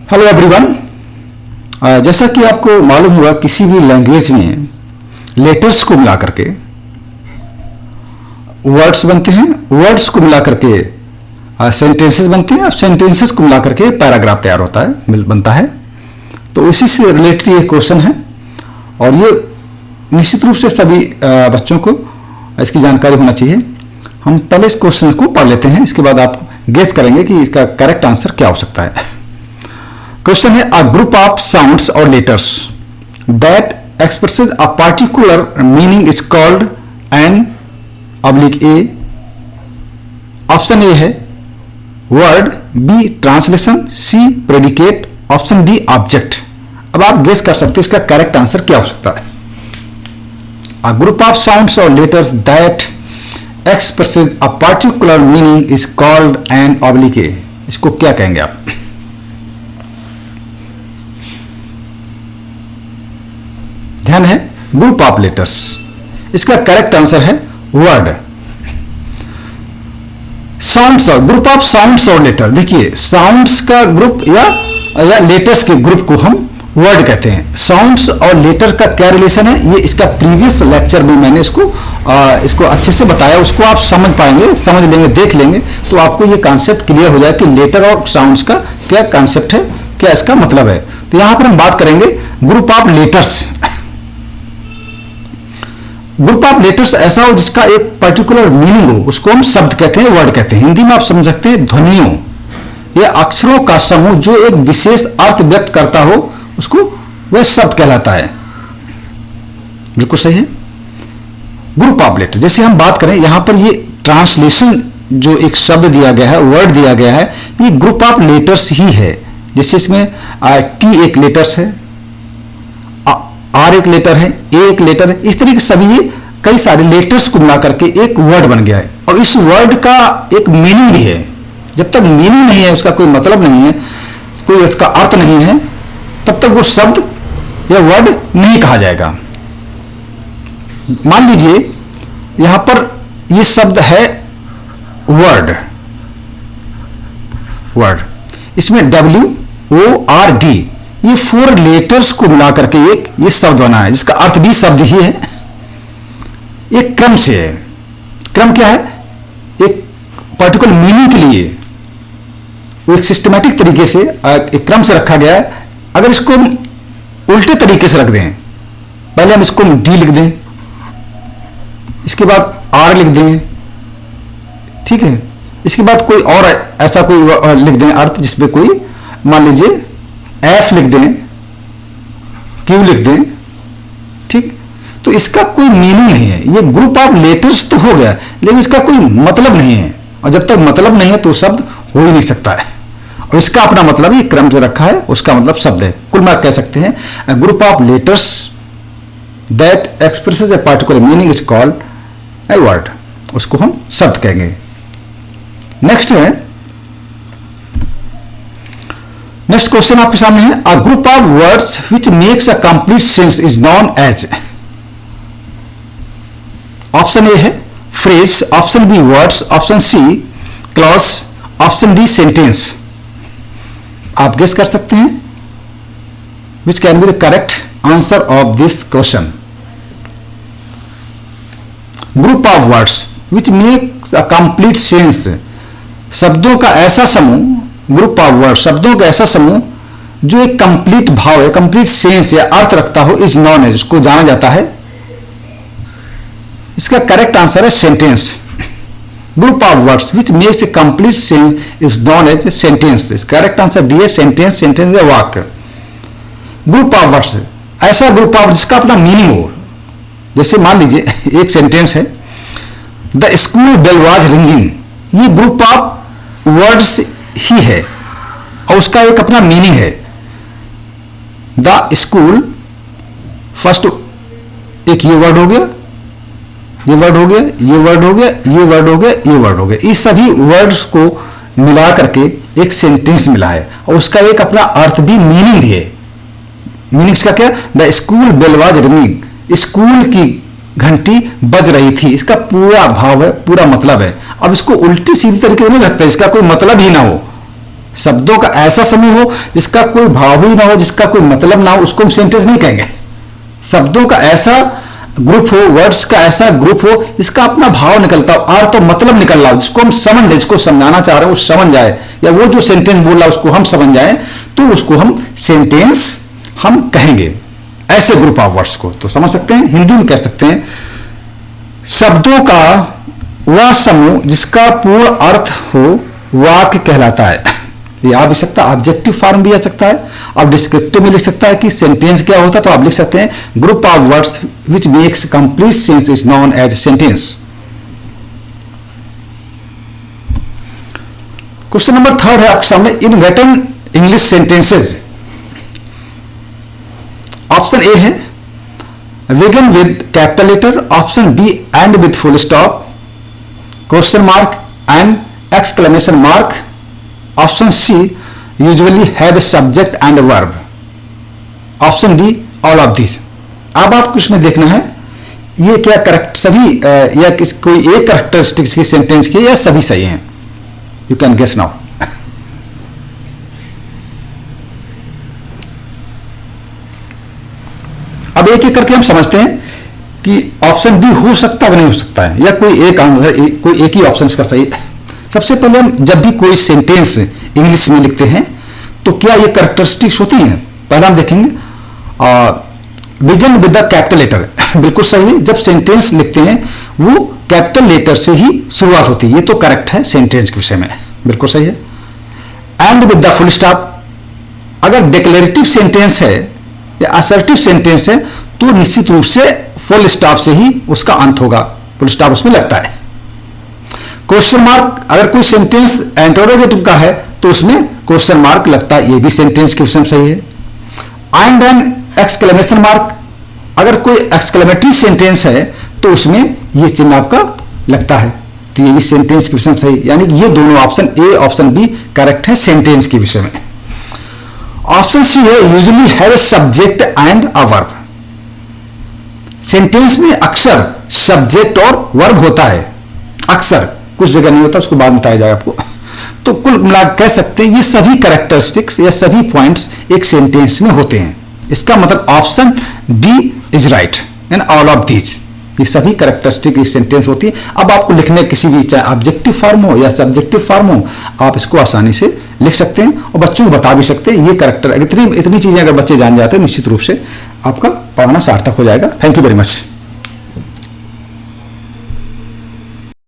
Hello everyone. जैसा कि आपको मालूम होगा किसी भी लैंग्वेज में लेटर्स को मिला करके वर्ड्स बनते हैं, वर्ड्स को मिला करके सेंटेंसेस बनते हैं, सेंटेंसेस को मिला करके पैराग्राफ तैयार होता है, बनता है। तो इसी से रिलेटेड ये क्वेश्चन है और ये निश्चित रूप से सभी बच्चों को इसकी जानकारी होना चाहिए। हम पहले इस क्वेश्चन को पढ़ लेते हैं, इसके बाद आप गेस करेंगे कि इसका करेक्ट आंसर क्या हो सकता है। क्वेश्चन है अ ग्रुप ऑफ साउंड्स और letters that expresses a particular meaning is called an oblique A. Option A है वर्ड, बी ट्रांसलेशन, सी प्रेडिकेट, ऑप्शन डी ऑब्जेक्ट। अब आप गेस कर सकते हैं इसका करेक्ट आंसर क्या हो सकता है। अ ग्रुप ऑफ साउंड्स और letters that expresses a particular meaning is called an oblique A. इसको क्या कहेंगे आप? ध्यान है, ग्रुप ऑफ लेटर्स। इसका करेक्ट आंसर है word. Sounds, group of sounds और लेटर। देखिए साउंड्स का ग्रुप या लेटर्स के ग्रुप को हम वर्ड कहते हैं। साउंड्स और लेटर का क्या रिलेशन है, ये इसका प्रीवियस लेक्चर में मैंने इसको अच्छे से बताया, उसको आप समझ पाएंगे, समझ लेंगे, देख लेंगे तो आपको ये कॉन्सेप्ट क्लियर हो जाए कि लेटर और साउंड्स का क्या कॉन्सेप्ट है, क्या इसका मतलब है। तो यहां पर हम बात करेंगे group of letters. Group of letters ऐसा हो जिसका एक पर्टिकुलर मीनिंग हो, उसको हम शब्द कहते हैं, वर्ड कहते हैं। हिंदी में आप समझ सकते हैं ध्वनियों या अक्षरों का समूह जो एक विशेष अर्थ व्यक्त करता हो, उसको वह शब्द कहलाता है। बिल्कुल सही है, ग्रुप ऑफ लेटर। जैसे हम बात करें यहां पर ये ट्रांसलेशन जो एक शब्द दिया गया है, वर्ड दिया गया है, ये ग्रुप ऑफ लेटर्स ही है। जैसे इसमें टी एक लेटर्स है, आर एक लेटर है, ए एक लेटर है, इस तरीके से सभी ये कई सारे लेटर्स को मिला करके एक वर्ड बन गया है। और इस वर्ड का एक मीनिंग भी है। जब तक मीनिंग नहीं है, उसका कोई मतलब नहीं है, कोई इसका अर्थ नहीं है, तब तक वो शब्द या वर्ड नहीं कहा जाएगा। मान लीजिए यहां पर ये शब्द है वर्ड, वर्ड, इसमें WORD, ये 4 लेटर्स को मिला करके एक ये शब्द बना है, जिसका अर्थ भी शब्द ही है। एक क्रम से है। क्रम क्या है? एक पर्टिकुलर मीनिंग के लिए वो एक सिस्टमैटिक तरीके से एक क्रम से रखा गया है। अगर इसको हम उल्टे तरीके से रख दें, पहले हम इसको D लिख दें, इसके बाद R लिख दें, ठीक है, इसके बाद कोई और ऐसा कोई लिख दें अर्थ जिसमें कोई, मान लीजिए F लिख दें, Q लिख दें, ठीक, तो इसका कोई मीनिंग नहीं है। ये ग्रुप ऑफ लेटर्स तो हो गया, लेकिन इसका कोई मतलब नहीं है, और जब तक मतलब नहीं है तो शब्द हो ही नहीं सकता है। और इसका अपना मतलब ये क्रम से रखा है, उसका मतलब शब्द है। कुल मिलाकर कह सकते हैं group of letters that expresses a particular meaning is called a word, उसको हम शब्द कहेंगे। नेक्स्ट है, नेक्स्ट क्वेश्चन आपके सामने है a group of words which makes a complete sense is known as. Option A है phrase, option B words, option C clause, option D sentence. आप गेस कर सकते हैं which can be the correct answer of this question. Group of words which makes a complete sense, शब्दों का ऐसा समूह, group of word, शब्दों का ऐसा समूह जो एक कंप्लीट भाव है, कंप्लीट सेंस या अर्थ रखता हो, इज नॉन एज, उसको जाना जाता है। इसका करेक्ट आंसर है sentence. Group of words which makes a complete sense is known as sentence. इसका करेक्ट आंसर डी है सेंटेंस। सेंटेंस है वाक्य। ग्रुप ऑफ वर्ड्स ऐसा ग्रुप ऑफ जिसका अपना मीनिंग हो। जैसे मान लीजिए एक सेंटेंस है the school bell was ringing, ये ग्रुप ऑफ वर्ड्स ही है और उसका एक अपना मीनिंग है। द स्कूल, फर्स्ट एक ये वर्ड हो गया, ये वर्ड हो गया, ये वर्ड हो गया, ये वर्ड हो गया, ये वर्ड हो गया, इस सभी वर्ड्स को मिला करके एक सेंटेंस मिला है और उसका एक अपना अर्थ भी, मीनिंग भी है। मीनिंग इसका क्या? The school bell was ringing, school की घंटी बज रही थी, इसका पूरा भाव है, पूरा मतलब है। अब इसको उल्टी सीधी तरीके से नहीं रखते, इसका कोई मतलब ही ना हो, शब्दों का ऐसा समूह हो जिसका कोई भाव ही ना हो, जिसका कोई मतलब ना हो, उसको हम सेंटेंस नहीं कहेंगे। शब्दों का ऐसा ग्रुप हो, वर्ड्स का ऐसा ग्रुप हो जिसका अपना भाव निकलता हो, अर्थ तो मतलब निकल रहा हो, जिसको हम समझ जाए, जिसको समझाना चाह रहे हो वो समझ जाए, या वो जो सेंटेंस बोल रहा है उसको हम समझ जाए, तो उसको हम सेंटेंस हम कहेंगे। ऐसे ग्रुप ऑफ वर्ड्स को तो समझ सकते हैं। हिंदी में कह सकते हैं शब्दों का वह समूह जिसका पूर्ण अर्थ हो वाक्य कहलाता है। ये आ भी सकता है, ऑब्जेक्टिव फॉर्म भी आ सकता है, आप डिस्क्रिप्टिव में लिख सकता है कि सेंटेंस क्या होता है, तो आप लिख सकते हैं group of words which makes complete sense is known as sentence. Question number 3 है आपके सामने, in written English sentences. Option A है begin with capital letter, option B end with full stop, question mark and exclamation mark, option C usually have a subject and verb, option D all of this. अब आपको इसमें देखना है ये क्या correct सभी या कोई एक कैरेक्टरिस्टिक्स की सेंटेंस की, या सभी सही हैं। You can guess now. अब एक एक करके हम समझते हैं कि ऑप्शन डी हो सकता है नहीं हो सकता है, या कोई एक आंसर, कोई एक ही ऑप्शन का सही। सबसे पहले हम जब भी कोई सेंटेंस इंग्लिश में लिखते हैं तो क्या ये कैरेक्टरिस्टिक्स होती हैं, पहला हम देखेंगे। Begin with the capital letter, बिल्कुल सही है। जब सेंटेंस लिखते हैं वो कैपिटल लेटर से ही शुरुआत होती है, ये तो करेक्ट है सेंटेंस के विषय में, बिल्कुल सही है। And with the full stop, अगर डिक्लेरेटिव सेंटेंस है या असर्टिव सेंटेंस है तो निश्चित रूप से फुल स्टॉप से ही उसका अंत होगा, फुल स्टॉप उसमें लगता है। क्वेश्चन मार्क, अगर कोई सेंटेंस इंटरोगेटिव का है तो उसमें क्वेश्चन मार्क लगता है, ये भी सेंटेंस के विषय में सही है। एंड एन एक्सक्लेमेशन मार्क, अगर कोई एक्सक्लेमेटरी सेंटेंस है तो उसमें ये चिन्ह आपका लगता है, तो ये भी सेंटेंस के विषय में सही। यानी कि ये दोनों option A option B correct है सेंटेंस के विषय में। ऑप्शन सी है usually have a subject and a verb. Sentence में अक्सर सब्जेक्ट और वर्ब होता है, अक्सर, कुछ जगह नहीं होता, उसको बाद में बताया जाएगा आपको। तो कुल मिलाकर कह सकते हैं ये सभी कैरेक्टरिस्टिक्स या सभी पॉइंट्स एक सेंटेंस में होते हैं। इसका मतलब option D is right and all of these, ये सभी कैरेक्टरिस्टिक इस सेंटेंस होती है। अब आपको लिखने किसी भी, चाहे ऑब्जेक्टिव फॉर्म हो या सब्जेक्टिव फॉर्म हो, आप इसको आसानी से लिख सकते हैं और बच्चों को बता भी सकते हैं। ये कैरेक्टर इतनी चीजें अगर बच्चे जान जाते हैं निश्चित रूप से आपका पढ़ाना सार्थक हो जाएगा। Thank you very much.